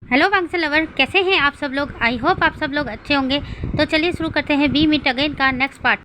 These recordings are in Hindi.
हेलो वांगसन लवर, कैसे हैं आप सब लोग। आई होप आप सब लोग अच्छे होंगे। तो चलिए शुरू करते हैं वी मीट अगेन का नेक्स्ट पार्ट।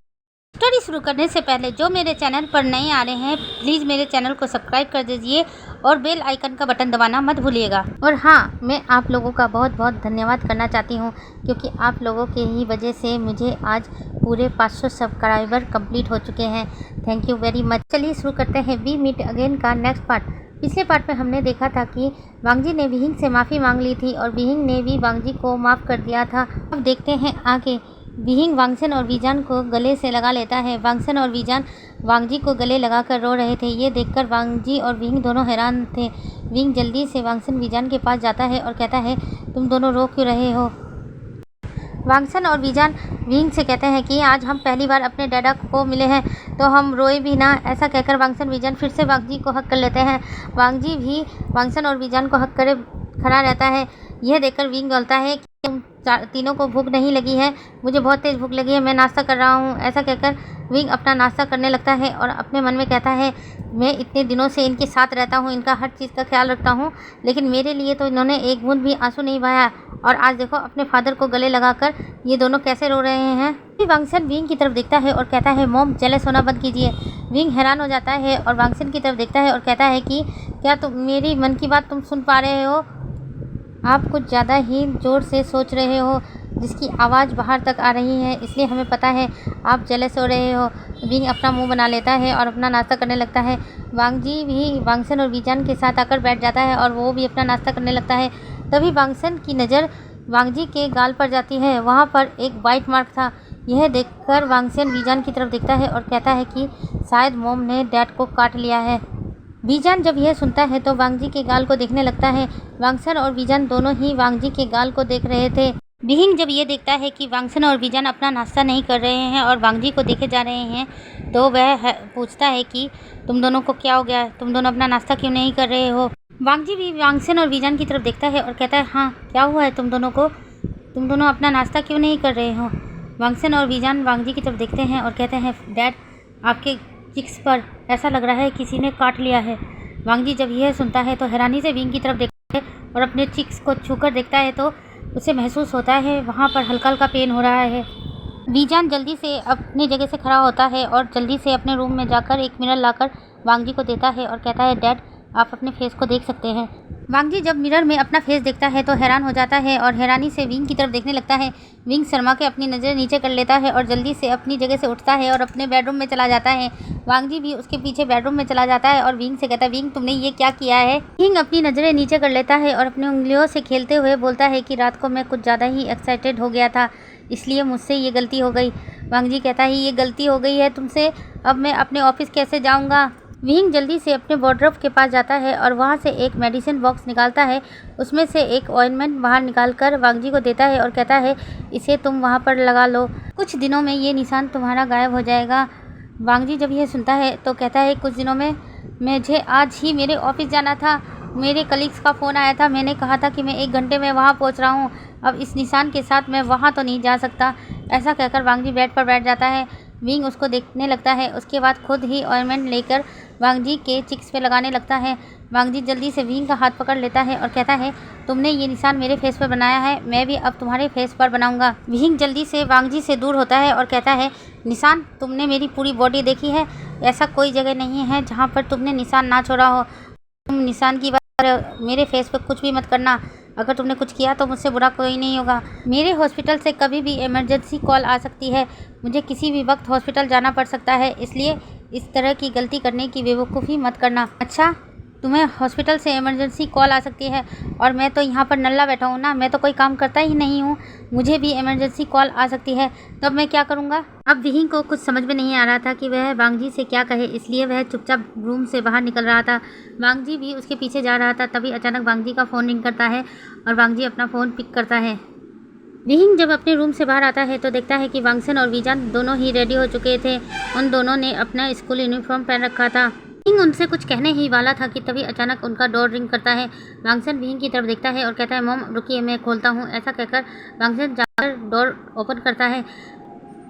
स्टोरी शुरू करने से पहले जो मेरे चैनल पर नए आ रहे हैं प्लीज़ मेरे चैनल को सब्सक्राइब कर दीजिए और बेल आइकन का बटन दबाना मत भूलिएगा। और हाँ, मैं आप लोगों का बहुत बहुत धन्यवाद करना चाहती हूँ क्योंकि आप लोगों के ही वजह से मुझे आज पूरे 500 सब्सक्राइबर कंप्लीट हो चुके हैं। Thank you very much. चलिए शुरू करते हैं वी मीट अगेन का नेक्स्ट पार्ट। पिछले पार्ट में हमने देखा था कि वांगजी ने विहिंग से माफ़ी मांग ली थी और विहिंग ने भी वांगजी को माफ़ कर दिया था। अब देखते हैं आगे। विहिंग वांगसन और वीजान को गले से लगा लेता है। वांगसन और वीजान वांगजी को गले लगाकर रो रहे थे। ये देखकर वांगजी और विहिंग दोनों हैरान थे। विहिंग जल्दी से वांगसन वीजान के पास जाता है और कहता है, तुम दोनों रो क्यों रहे हो। वांगसन और वीजान विहिंग से कहते हैं कि आज हम पहली बार अपने डैडा को मिले हैं तो हम रोए भी ना। ऐसा कहकर वांगसन वीजान फिर से वांगजी को हक कर लेते हैं। वांगजी भी वांगसन और वीजान को हक करे खड़ा रहता है। यह देखकर विहिंग बोलता है कि तुम तीनों को भूख नहीं लगी है। मुझे बहुत तेज़ भूख लगी है, मैं नाश्ता कर रहा हूँ। ऐसा कहकर विहिंग अपना नाश्ता करने लगता है और अपने मन में कहता है, मैं इतने दिनों से इनके साथ रहता हूँ, इनका हर चीज़ का ख्याल रखता हूँ, लेकिन मेरे लिए तो इन्होंने एक बूंद भी आंसू नहीं बहाया। और आज देखो अपने फादर को गले लगाकर ये दोनों कैसे रो रहे हैं। वांगसन विहिंग की तरफ देखता है और कहता है, मॉम जेलस होना बंद कीजिए। विहिंग हैरान हो जाता है और वांगसन की तरफ देखता है और कहता है कि क्या तुम मेरी मन की बात तुम सुन पा रहे हो। आप कुछ ज़्यादा ही ज़ोर से सोच रहे हो जिसकी आवाज़ बाहर तक आ रही है, इसलिए हमें पता है आप जेलस हो रहे हो। विहिंग अपना मुंह बना लेता है और अपना नाश्ता करने लगता है। वांगजी भी वांगसन और वीजान के साथ आकर बैठ जाता है और वो भी अपना नाश्ता करने लगता है। तभी वांगसन की नज़र वांगजी के गाल पर जाती है। वहाँ पर एक बाइट मार्क था। यह देखकर वांगसन वीजान की तरफ देखता है और कहता है कि शायद मॉम ने डैड को काट लिया है। वीजान जब यह सुनता है तो वांगजी के गाल को देखने लगता है। वांगसन और वीजान दोनों ही वांगजी के गाल को देख रहे थे। विहिंग जब ये देखता है कि वांगसन और वीजान अपना नाश्ता नहीं कर रहे हैं और वांगजी को देखे जा रहे हैं तो वह पूछता है कि तुम दोनों को क्या हो गया, तुम दोनों अपना नाश्ता क्यों नहीं कर रहे हो। वांगजी भी वांगसन और वीजान की तरफ देखता है और कहता है, हाँ क्या हुआ है तुम दोनों को, तुम दोनों अपना नाश्ता क्यों नहीं कर रहे हो। वांगसन और वीजान वांगजी की तरफ देखते हैं और कहते हैं, डैड आपके चिक्स पर ऐसा लग रहा है किसी ने काट लिया है। वांगजी जब यह सुनता है तो हैरानी से विहिंग की तरफ देखता है और अपने चिक्स को छूकर देखता है तो उसे महसूस होता है वहाँ पर हल्का हल्का पेन हो रहा है। वीजान जल्दी से अपनी जगह से खड़ा होता है और जल्दी से अपने रूम में जाकर एक मिरर लाकर वांगजी को देता है और कहता है, डैड आप अपने फेस को देख सकते हैं। वांगजी जब मिरर में अपना फेस देखता है तो हैरान हो जाता है और हैरानी से विहिंग की तरफ देखने लगता है। विहिंग शर्मा के अपनी नज़र नीचे कर लेता है और जल्दी से अपनी जगह से उठता है और अपने बेडरूम में चला जाता है। वांगजी भी उसके पीछे बेडरूम में चला जाता है और विहिंग से कहता है, विहिंग तुमने ये क्या किया है। विहिंग अपनी नज़रें नीचे कर लेता है और अपनी उंगलियों से खेलते हुए बोलता है कि रात को मैं कुछ ज़्यादा ही एक्साइटेड हो गया था, इसलिए मुझसे ये गलती हो गई। वांगजी कहता है, ये गलती हो गई है तुमसे, अब मैं अपने ऑफिस कैसे जाऊँगा। विहिंग जल्दी से अपने वार्डरोब के पास जाता है और वहाँ से एक मेडिसिन बॉक्स निकालता है। उसमें से एक ऑइंटमेंट बाहर निकालकर वांगजी को देता है और कहता है, इसे तुम वहाँ पर लगा लो, कुछ दिनों में ये निशान तुम्हारा गायब हो जाएगा। वांगजी जब यह सुनता है तो कहता है, कुछ दिनों में, मुझे आज ही मेरे ऑफिस जाना था, मेरे कलीग्स का फ़ोन आया था, मैंने कहा था कि मैं 1 घंटे में वहाँ पहुँच रहा हूँ, अब इस निशान के साथ मैं वहाँ तो नहीं जा सकता। ऐसा कहकर वांगजी बेड पर बैठ जाता है। विहिंग उसको देखने लगता है। उसके बाद खुद ही ऑइंटमेंट लेकर वांगजी के चिक्स पे लगाने लगता है। वांगजी जल्दी से विहिंग का हाथ पकड़ लेता है और कहता है, तुमने ये निशान मेरे फेस पर बनाया है, मैं भी अब तुम्हारे फेस पर बनाऊंगा। विहिंग जल्दी से वांगजी से दूर होता है और कहता है, निशान तुमने मेरी पूरी बॉडी देखी है, ऐसा कोई जगह नहीं है जहाँ पर तुमने निशान ना छोड़ा हो। तुम निशान की बात मेरे फेस पर कुछ भी मत करना, अगर तुमने कुछ किया तो मुझसे बुरा कोई नहीं होगा। मेरे हॉस्पिटल से कभी भी इमरजेंसी कॉल आ सकती है, मुझे किसी भी वक्त हॉस्पिटल जाना पड़ सकता है, इसलिए इस तरह की गलती करने की बेवकूफ़ी मत करना। अच्छा, तुम्हें हॉस्पिटल से इमरजेंसी कॉल आ सकती है और मैं तो यहाँ पर नल्ला बैठा हूँ ना, मैं तो कोई काम करता ही नहीं हूँ, मुझे भी इमरजेंसी कॉल आ सकती है, तब मैं क्या करूँगा। अब विहिंग को कुछ समझ में नहीं आ रहा था कि वह वांगजी से क्या कहे, इसलिए वह चुपचाप रूम से बाहर निकल रहा था। वांगजी भी उसके पीछे जा रहा था। तभी अचानक वांगजी का फ़ोन रिंग करता है और वांगजी अपना फ़ोन पिक करता है। विहिंग जब अपने रूम से बाहर आता है तो देखता है कि वांगसन और वीजान दोनों ही रेडी हो चुके थे। उन दोनों ने अपना स्कूल यूनिफॉर्म पहन रखा था। विहिंग उनसे कुछ कहने ही वाला था कि तभी अचानक उनका डोर रिंग करता है। वांगसन विहिंग की तरफ देखता है और कहता है, मॉम रुकिए मैं खोलता हूँ। ऐसा कहकर वांगसन जाकर डोर ओपन करता है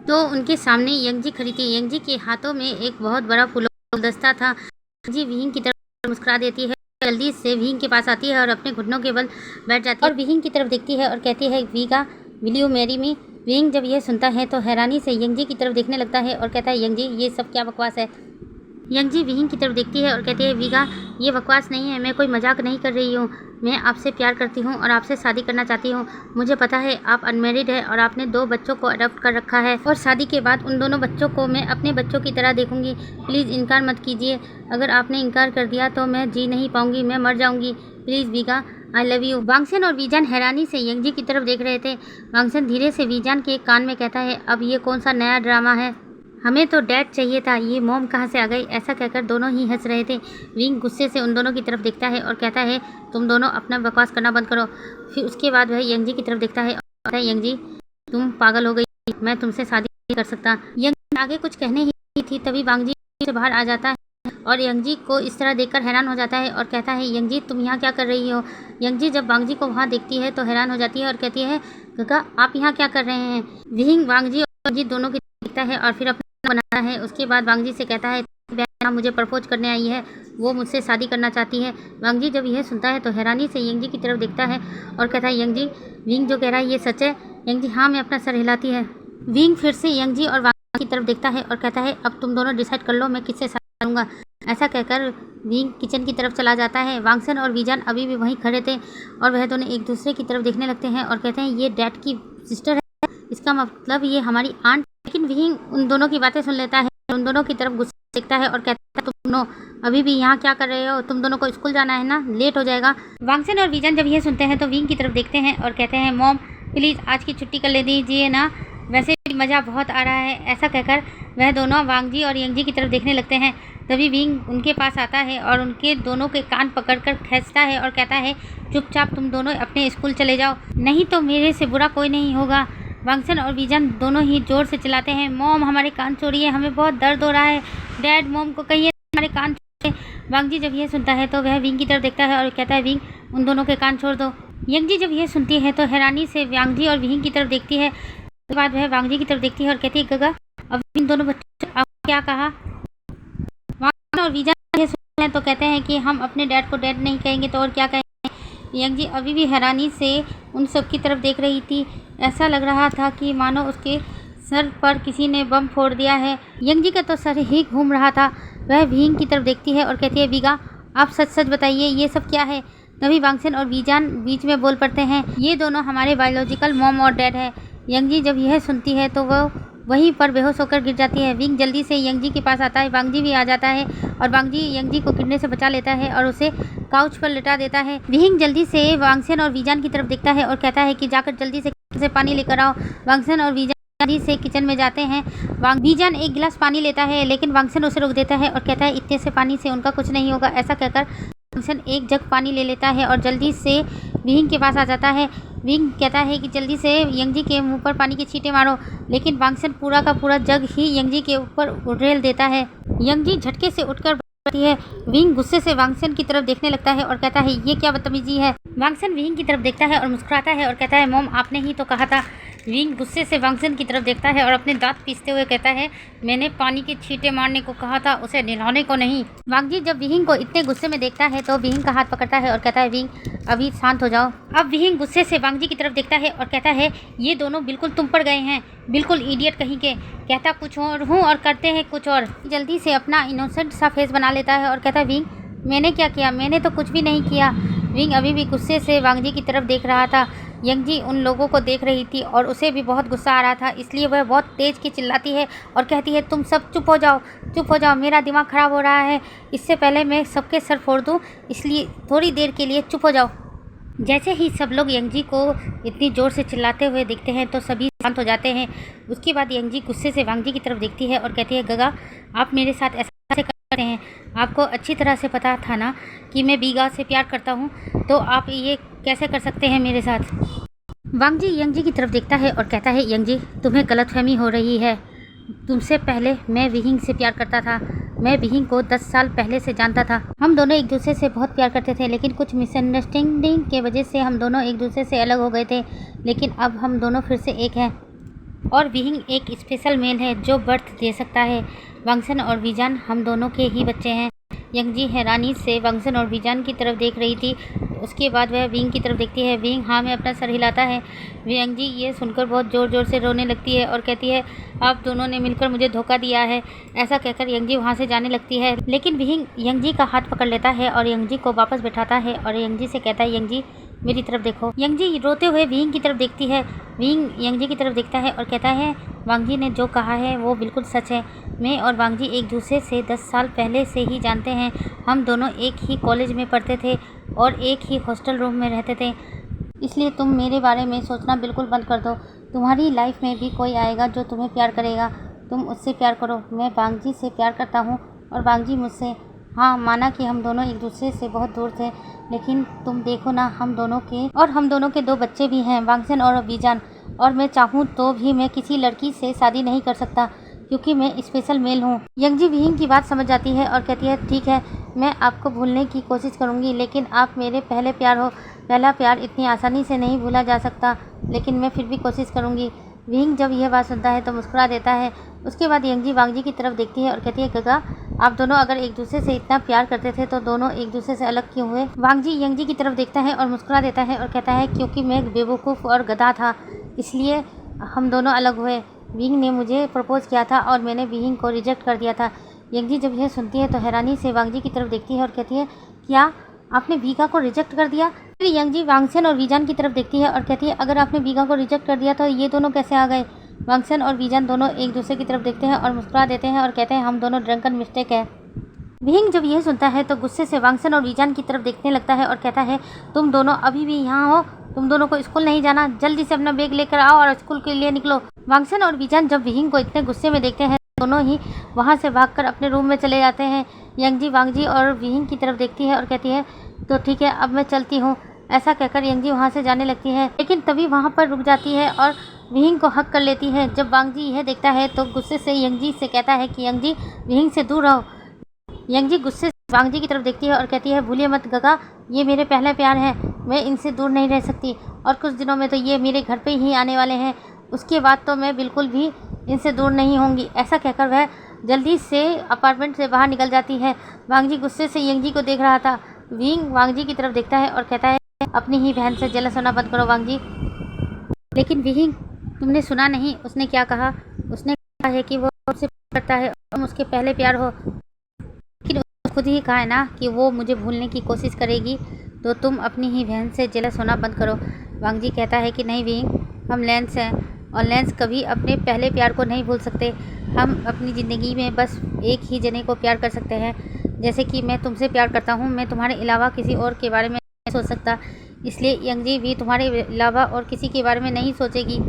तो उनके सामने यंगजी खड़ी थी। यंगजी के हाथों में एक बहुत बड़ा फूलों का गुलदस्ता था। यंगजी विहिंग की तरफ मुस्कुरा देती है जल्दी से विहिंग के पास आती है और अपने घुटनों के बल बैठ जाती है और विहिंग की तरफ देखती है और कहती है वीगा विल यू मैरी मी। विहिंग जब यह सुनता है तो हैरानी से यंगजी की तरफ देखने लगता है और कहता है यंगजी ये सब क्या बकवास है। यंगजी विहिंग की तरफ देखती है और कहती है वीगा ये बकवास नहीं है, मैं कोई मजाक नहीं कर रही हूँ, मैं आपसे प्यार करती हूँ और आपसे शादी करना चाहती हूँ। मुझे पता है आप अनमेरिड है और आपने 2 बच्चों को अडॉप्ट कर रखा है और शादी के बाद उन दोनों बच्चों को मैं अपने बच्चों की तरह देखूंगी। प्लीज़ इनकार मत कीजिए, अगर आपने इनकार कर दिया तो मैं जी नहीं पाऊंगी, मैं मर जाऊंगी। प्लीज़ वीगा आई लव यू। वांगसन और वीजान हैरानी से यंगजी की तरफ देख रहे थे। वांगसन धीरे से वीजान के कान में कहता है अब ये कौन सा नया ड्रामा है, हमें तो डैड चाहिए था, ये मॉम कहाँ से आ गई। ऐसा कहकर दोनों ही हंस रहे थे। विंग गुस्से से उन दोनों की तरफ देखता है और कहता है तुम दोनों अपना बकवास करना बंद करो। फिर उसके बाद वह यंगजी की तरफ देखता है और कहता है यंगजी तुम पागल हो गई, मैं तुमसे शादी नहीं कर सकता। यंगजी आगे कुछ कहने ही थी तभी वांगजी से बाहर आ जाता है और यंगजी को इस तरह देखकर हैरान हो जाता है और कहता है यंगजी तुम यहाँ क्या कर रही हो। यंगजी जब वांगजी को वहाँ देखती है तो हैरान हो जाती है और कहती है काका आप यहाँ क्या कर रहे हैं। विंग वांगजी और यंगजी दोनों की देखता है और फिर अपना बनाता है। उसके बाद वांगजी से कहता है बहन मुझे प्रपोज करने आई है, वो मुझसे शादी करना चाहती है। वांगजी जब यह सुनता है तो हैरानी से यंगजी की तरफ देखता है और कहता है यंगजी विंग जो कह रहा है ये सच है। यंगजी हाँ मैं अपना सर हिलाती है। विंग फिर से यंगजी और वांगजी की तरफ देखता है और कहता है अब तुम दोनों डिसाइड कर लो मैं किससे शादी करूँगा। ऐसा कहकर विंग किचन की तरफ चला जाता है। वांगसन और वीजान अभी भी वहीं खड़े थे और वह दोनों एक दूसरे की तरफ देखने लगते हैं और कहते हैं ये डैड की सिस्टर है, इसका मतलब ये हमारी आंट। लेकिन विंग उन दोनों की बातें सुन लेता है, उन दोनों की तरफ गुस्से देखता है और कहता है तुम दोनों अभी भी यहाँ क्या कर रहे हो, तुम दोनों को स्कूल जाना है ना, लेट हो जाएगा। वांगसन और वीजान जब ये सुनते हैं तो विंग की तरफ देखते हैं और कहते हैं मॉम प्लीज़ आज की छुट्टी कर ले दीजिए ना, वैसे मज़ा बहुत आ रहा है। ऐसा कहकर वह दोनों वांगजी और यंगजी की तरफ देखने लगते हैं। तभी विंग उनके पास आता है और उनके दोनों के कान पकड़कर खींचता है और कहता है चुपचाप तुम दोनों अपने स्कूल चले जाओ, नहीं तो मेरे से बुरा कोई नहीं होगा। वांगसन और वीजान दोनों ही जोर से चिल्लाते हैं मॉम हमारे कान छोड़िए, हमें बहुत दर्द हो रहा है, डैड मॉम को कहिए हमारे कान छोड़िए। वांगजी जब यह सुनता है तो वह विंग की तरफ देखता है और कहता है विंग उन दोनों के कान छोड़ दो। यंगजी जब यह सुनती है तो हैरानी से वांगजी और विंग की तरफ देखती है। उसके बाद वह वांगजी की तरफ देखती है और कहती है गगा अब इन दोनों बच्चों आप क्या कहा। वांगसन और वीजान यह सुनते हैं तो कहते हैं कि हम अपने डैड को डैड नहीं कहेंगे तो और क्या कहेंगे। यंगजी अभी भी हैरानी से उन सब की तरफ देख रही थी, ऐसा लग रहा था कि मानो उसके सर पर किसी ने बम फोड़ दिया है। यंगजी का तो सर ही घूम रहा था। वह विंग की तरफ देखती है और कहती है वीगा आप सच सच बताइए ये सब क्या है। तभी वांगसन और वीजान बीच में बोल पड़ते हैं ये दोनों हमारे बायोलॉजिकल मॉम और डैड है। यंगजी जब यह सुनती है तो वह वहीं पर बेहोश होकर गिर जाती है। विंग जल्दी से यंगजी के पास आता है, वांगजी भी आ जाता है और वांगजी यंगजी को गिरने से बचा लेता है और उसे काउच पर लिटा देता है। विंग जल्दी से वांगसन और वीजान की तरफ देखता है और कहता है कि जाकर जल्दी से पानी लेकर आओ। वांगसन और वीजान जल्दी से किचन में जाते हैं। वीजान एक गिलास पानी लेता है लेकिन वांगसन उसे रोक देता है और कहता है इतने से पानी से उनका कुछ नहीं होगा। ऐसा कहकर वांगसन एक जग पानी ले लेता है और जल्दी से विंग के पास आ जाता है। विंग कहता है कि जल्दी से यंगजी के मुंह पर पानी के छींटे मारो, लेकिन वांगसन पूरा का पूरा जग ही यंगजी के ऊपर उड़ेल देता है। यंगजी झटके से उठकर बैठती है। विंग गुस्से से वांगसन की तरफ देखने लगता है और कहता है ये क्या बदतमीजी है। वांगसन विंग की तरफ देखता है और मुस्कुराता है और कहता है मॉम आपने ही तो कहा था। विंग गुस्से से वांगसन की तरफ देखता है और अपने दांत पीसते हुए कहता है मैंने पानी के छींटे मारने को कहा था, उसे नहलाने को नहीं। वांगजी जब विंग को इतने गुस्से में देखता है तो विंग का हाथ पकड़ता है और कहता है विंग अभी शांत हो जाओ। अब विंग गुस्से से वांगजी की तरफ देखता है और कहता है ये दोनों बिल्कुल तुम पर गए हैं, बिल्कुल इडियट कहीं के, कहता कुछ और हूँ और करते हैं कुछ और। जल्दी से अपना इनोसेंट सा फेस बना लेता है और कहता है विंग मैंने क्या किया, मैंने तो कुछ भी नहीं किया। विंग अभी भी गुस्से से वांगजी की तरफ देख रहा था। यंगजी उन लोगों को देख रही थी और उसे भी बहुत गुस्सा आ रहा था, इसलिए वह बहुत तेज़ की चिल्लाती है और कहती है तुम सब चुप हो जाओ, चुप हो जाओ, मेरा दिमाग ख़राब हो रहा है, इससे पहले मैं सबके सर फोड़ दूँ, इसलिए थोड़ी देर के लिए चुप हो जाओ। जैसे ही सब लोग यंगजी को इतनी ज़ोर से चिल्लाते हुए दिखते हैं तो सभी शांत हो जाते हैं। उसके बाद यंगजी गुस्से से वांगजी की तरफ देखती है और कहती है गगा आप मेरे साथ ऐसा करते हैं, आपको अच्छी तरह से पता था ना कि मैं वीगा से प्यार करता हूँ, तो आप ये कैसे कर सकते हैं मेरे साथ। वांगजी यंगजी की तरफ देखता है और कहता है यंगजी तुम्हें गलतफहमी हो रही है, तुमसे पहले मैं विहिंग से प्यार करता था, मैं विहिंग को 10 साल पहले से जानता था। हम दोनों एक दूसरे से बहुत प्यार करते थे, लेकिन कुछ मिसअंडरस्टैंडिंग के वजह से हम दोनों एक दूसरे से अलग हो गए थे, लेकिन अब हम दोनों फिर से एक हैं और विहिंग एक स्पेशल मेल है जो बर्थ दे सकता है। वांगसन और वीजान हम दोनों के ही बच्चे हैं। यंगजी हैरानी से वांगसन और वीजान की तरफ देख रही थी। उसके बाद वह विंग की तरफ देखती है। विंग हाँ में अपना सर हिलाता है। यंगजी ये सुनकर बहुत ज़ोर ज़ोर से रोने लगती है और कहती है, आप दोनों ने मिलकर मुझे धोखा दिया है। ऐसा कहकर यंगजी वहाँ से जाने लगती है, लेकिन विंग यंगजी का हाथ पकड़ लेता है और यंगजी को वापस बैठाता है और यंगजी से कहता है, यंगजी मेरी तरफ देखो। यंगजी रोते हुए विंग की तरफ देखती है। विंग यंगजी की तरफ देखता है और कहता है, वांगजी ने जो कहा है वो बिल्कुल सच है। मैं और वांगजी एक दूसरे से 10 साल पहले से ही जानते हैं। हम दोनों एक ही कॉलेज में पढ़ते थे और एक ही हॉस्टल रूम में रहते थे। इसलिए तुम मेरे बारे में सोचना बिल्कुल बंद कर दो। तुम्हारी लाइफ में भी कोई आएगा जो तुम्हें प्यार करेगा। तुम उससे प्यार करो। मैं वांगजी से प्यार करता हूँ और वांगजी मुझसे। हाँ, माना कि हम दोनों एक दूसरे से बहुत दूर थे, लेकिन तुम देखो ना, हम दोनों के 2 बच्चे भी हैं, वांगसन और वीजान। और मैं चाहूँ तो भी मैं किसी लड़की से शादी नहीं कर सकता, क्योंकि मैं स्पेशल मेल हूँ। यंगजी विंग की बात समझ जाती है और कहती है, ठीक है, मैं आपको भूलने की कोशिश करूँगी, लेकिन आप मेरे पहले प्यार हो। पहला प्यार इतनी आसानी से नहीं भूला जा सकता, लेकिन मैं फिर भी कोशिश करूँगी। विंग जब यह बात सुनता है तो मुस्कुरा देता है। उसके बाद यंगजी वांगजी की तरफ देखती है और कहती है, गगा, आप दोनों अगर एक दूसरे से इतना प्यार करते थे तो दोनों एक दूसरे से अलग क्यों हुए? वांगजी यंगजी की तरफ देखता है और मुस्कुरा देता है और कहता है, क्योंकि मैं एक बेवकूफ़ और गधा था, इसलिए हम दोनों अलग हुए। विंग ने मुझे प्रपोज किया था और मैंने विंग को रिजेक्ट कर दिया था। यंगजी जब यह सुनती है तो हैरानी से वांगजी की तरफ देखती है और कहती है, क्या आपने वीगा को रिजेक्ट कर दिया? फिर यंगजी वांगसन और वीजान की तरफ देखती है और कहती है, अगर आपने वीगा को रिजेक्ट कर दिया तो ये दोनों कैसे आ गए? वांगसन और वीजान दोनों एक दूसरे की तरफ देखते हैं और मुस्कुरा देते हैं और कहते हैं, हम दोनों ड्रंकन मिस्टेक है। विंग जब यह सुनता है तो गुस्से से वांगसन और वीजान की तरफ देखने लगता है और कहता है, तुम दोनों अभी भी यहाँ हो? तुम दोनों को स्कूल नहीं जाना? जल्दी से अपना बैग लेकर आओ और स्कूल के लिए निकलो। वांगसन और वीजान जब विंग को इतने गुस्से में देखते हैं, दोनों ही वहाँ से भागकर अपने रूम में चले जाते हैं। यंगजी वांगजी और विंग की तरफ देखती है और कहती है, तो ठीक है, अब मैं चलती हूँ। ऐसा कहकर यंगजी वहाँ से जाने लगती है, लेकिन तभी वहाँ पर रुक जाती है और विंग को हक कर लेती है। जब वांगजी यह देखता है तो गुस्से से यंगजी से कहता है कि यंगजी, विंग से दूर रहो। यंगजी गुस्से से वांगजी की तरफ देखती है और कहती है, भूलिए मत गगा, ये मेरे पहला प्यार है, मैं इनसे दूर नहीं रह सकती, और कुछ दिनों में तो ये मेरे घर पे ही आने वाले हैं, उसके बाद तो मैं बिल्कुल भी इनसे दूर नहीं होंगी। ऐसा कहकर वह जल्दी से अपार्टमेंट से बाहर निकल जाती है। वांगजी गुस्से से यंगजी को देख रहा था। विंग वांगजी की तरफ देखता है और कहता है, अपनी ही बहन से जेलस होना बंद करो वांगजी। लेकिन विंग, तुमने सुना नहीं उसने क्या कहा? उसने कहा है कि वो मुझसे प्यार करता है और तुम उसके पहले प्यार हो। लेकिन उसने खुद ही कहा है ना कि वो मुझे भूलने की कोशिश करेगी, तो तुम अपनी ही बहन से जेलस होना बंद करो। वांगजी कहता है कि नहीं विंग, हम लेंस हैं और लेंस कभी अपने पहले प्यार को नहीं भूल सकते। हम अपनी ज़िंदगी में बस एक ही जने को प्यार कर सकते हैं। जैसे कि मैं तुमसे प्यार करता हूँ, मैं तुम्हारे अलावा किसी और के बारे में नहीं सोच सकता, इसलिए यंगजी भी तुम्हारे अलावा और किसी के बारे में नहीं सोचेगी।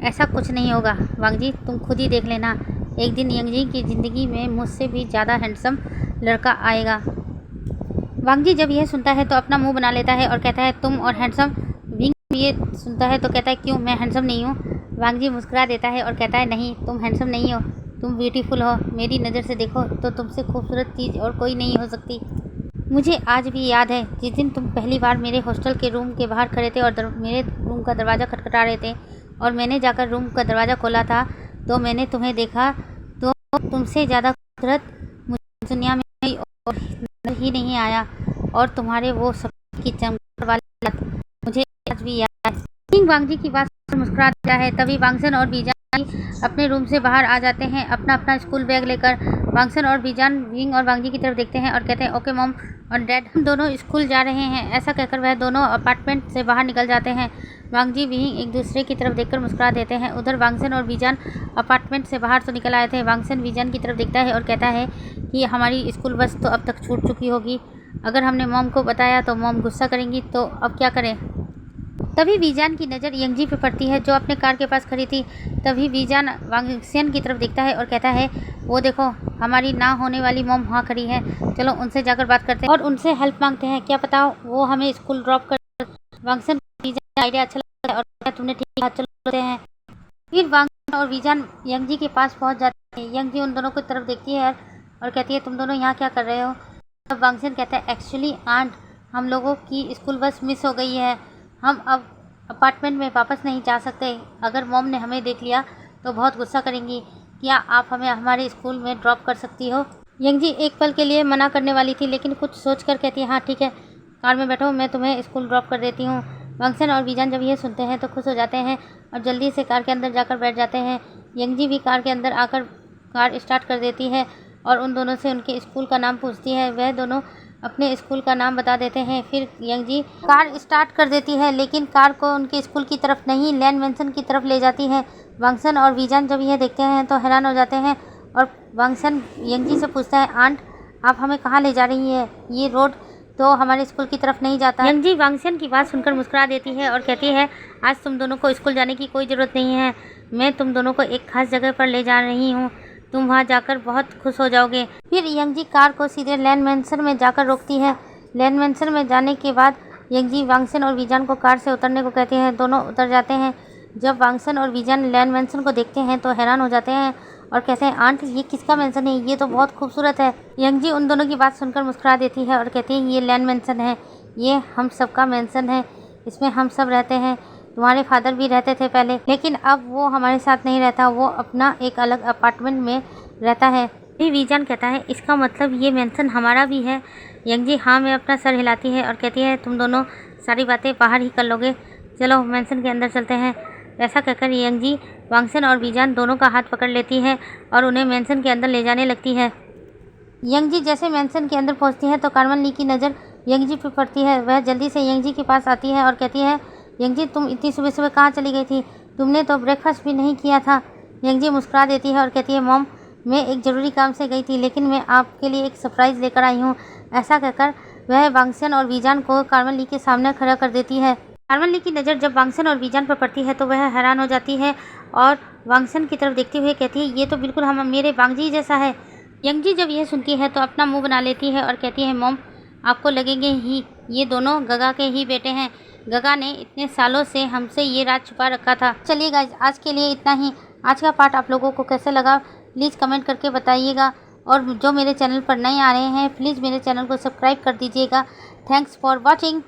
ऐसा कुछ नहीं होगा वांगजी, तुम खुद ही देख लेना, एक दिन यंगजी की ज़िंदगी में मुझसे भी ज़्यादा हैंडसम लड़का आएगा। वांगजी जब यह सुनता है तो अपना मुंह बना लेता है और कहता है, तुम और हैंडसम? विंग ये सुनता है तो कहता है, क्यों, मैं हैंडसम नहीं हूँ? वांगजी मुस्कुरा देता है और कहता है, नहीं, तुम हैंडसम नहीं हो, तुम ब्यूटीफुल हो। मेरी नज़र से देखो तो तुमसे खूबसूरत चीज़ और कोई नहीं हो सकती। मुझे आज भी याद है जिस दिन तुम पहली बार मेरे हॉस्टल के रूम के बाहर खड़े थे और मेरे रूम का दरवाज़ा खटखटा रहे थे, और मैंने जाकर रूम का दरवाज़ा खोला था तो मैंने तुम्हें देखा, तो तुमसे ज़्यादा खूबसूरत मुझे दुनिया में और नजर ही नहीं आया, और तुम्हारे वो सब की चमक वाली लत मुझे आज भी याद है। विंग वांगजी की बात सुनकर मुस्कुरा देता है। तभी वांगसन और वीजान अपने रूम से बाहर आ जाते हैं अपना अपना स्कूल बैग लेकर। वांगसन और वीजान विंग और वांगजी की तरफ देखते हैं और कहते हैं, ओके मॉम और डैड, हम दोनों स्कूल जा रहे हैं। ऐसा कहकर वह दोनों अपार्टमेंट से बाहर निकल जाते हैं। वांगजी विंग एक दूसरे की तरफ देखकर मुस्कुरा देते हैं। उधर वांगसन और वीजान अपार्टमेंट से बाहर तो निकल आए थे। वांगसन वीजान की तरफ देखता है और कहता है कि हमारी स्कूल बस तो अब तक छूट चुकी होगी, अगर हमने मॉम को बताया तो मॉम गुस्सा करेंगी, तो अब क्या करें? तभी वीजान की नज़र यंगजी पे पड़ती है जो अपने कार के पास खड़ी थी। तभी वीजान वांगसन की तरफ देखता है और कहता है, वो देखो, हमारी ना होने वाली मॉम वहाँ खड़ी है, चलो उनसे जाकर बात करते हैं और उनसे हेल्प मांगते हैं, क्या पता वो हमें स्कूल ड्रॉप कर। वांगसन वीजान आइडिया अच्छा लगा और तुमने ठीक कहा, चलते हैं। फिर वांगसन और वीजान यंगजी के पास पहुँच जाते हैं। यंगजी उन दोनों की तरफ देखती है और कहती है, तुम दोनों यहाँ क्या कर रहे हो? तब वांगसन कहता है, एक्चुअली आंट, हम लोगों की स्कूल बस मिस हो गई है, हम अब अपार्टमेंट में वापस नहीं जा सकते, अगर मॉम ने हमें देख लिया तो बहुत गुस्सा करेंगी, क्या आप हमें हमारे स्कूल में ड्रॉप कर सकती हो? यंगजी एक पल के लिए मना करने वाली थी, लेकिन कुछ सोचकर कहती है हाँ ठीक है, कार में बैठो, मैं तुम्हें स्कूल ड्रॉप कर देती हूँ। वांगसन और वीजान जब ये सुनते हैं तो खुश हो जाते हैं और जल्दी से कार के अंदर जाकर बैठ जाते हैं। यंगजी भी कार के अंदर आकर कार स्टार्ट कर देती है और उन दोनों से उनके स्कूल का नाम पूछती है। वह दोनों अपने स्कूल का नाम बता देते हैं। फिर यंगजी कार स्टार्ट कर देती है, लेकिन कार को उनके स्कूल की तरफ नहीं, लैन मैंसन की तरफ ले जाती है। वांगसन और वीजान जब यह देखते हैं तो हैरान हो जाते हैं और वांगसन यंगजी से पूछता है आंट, आप हमें कहाँ ले जा रही है? ये रोड तो हमारे स्कूल की तरफ नहीं जाता। यंगजी वांगसन की बात सुनकर मुस्कुरा देती है और कहती है आज तुम दोनों को स्कूल जाने की कोई ज़रूरत नहीं है, मैं तुम दोनों को एक खास जगह पर ले जा रही हूँ, तुम वहाँ जाकर बहुत खुश हो जाओगे। फिर यंगजी कार को सीधे लैन मैंसन में जाकर रोकती है। लैन मैंसन में जाने के बाद यंगजी वांगसन और वीजान को कार से उतरने को कहते हैं। दोनों उतर जाते हैं। जब वांगसन और वीजान लैन मैंसन को देखते हैं तो हैरान हो जाते हैं और कहते हैं आंट, ये किसका मैंसन है? ये तो बहुत खूबसूरत है। यंगजी उन दोनों की बात सुनकर मुस्कुरा देती है और कहती है ये लैन मैंसन है, ये हम सबका मैंसन है, इसमें हम सब रहते हैं। तुम्हारे फादर भी रहते थे पहले, लेकिन अब वो हमारे साथ नहीं रहता, वो अपना एक अलग अपार्टमेंट में रहता है। फिर वीजान कहता है इसका मतलब ये मैंसन हमारा भी है। यंगजी हाँ में अपना सर हिलाती है और कहती है तुम दोनों सारी बातें बाहर ही कर लोगे, चलो मैंसन के अंदर चलते हैं। ऐसा कहकर यंगजी वांगसन और वीजान दोनों का हाथ पकड़ लेती है और उन्हें मैंसन के अंदर ले जाने लगती है। यंगजी जैसे मैंसन के अंदर पहुंचती है तो कार्मेन ली की नज़र यंगजी पर पड़ती है। वह जल्दी से यंगजी के पास आती है और कहती है यंगजी तुम इतनी सुबह सुबह कहाँ चली गई थी? तुमने तो ब्रेकफास्ट भी नहीं किया था। यंगजी मुस्कुरा देती है और कहती है मॉम, मैं एक ज़रूरी काम से गई थी, लेकिन मैं आपके लिए एक सरप्राइज़ लेकर आई हूँ। ऐसा कहकर वह वांगसन और वीजान को कार्मेन ली के सामने खड़ा कर देती है। कार्मेन ली की नज़र जब वांगसन और वीजान पर पड़ती है तो वह हैरान हो जाती है और वांगसन की तरफ देखते हुए कहती है ये तो बिल्कुल हम मेरे वांगजी जैसा है। यंगजी जब यह सुनती है तो अपना मुंह बना लेती है और कहती है मॉम, आपको लगेंगे ही ये दोनों गगा के ही बेटे हैं। गगा ने इतने सालों से हमसे ये राज छुपा रखा था। चलिए गाइस, आज के लिए इतना ही। आज का पार्ट आप लोगों को कैसे लगा प्लीज़ कमेंट करके बताइएगा, और जो मेरे चैनल पर नए आ रहे हैं प्लीज़ मेरे चैनल को सब्सक्राइब कर दीजिएगा। Thanks for watching.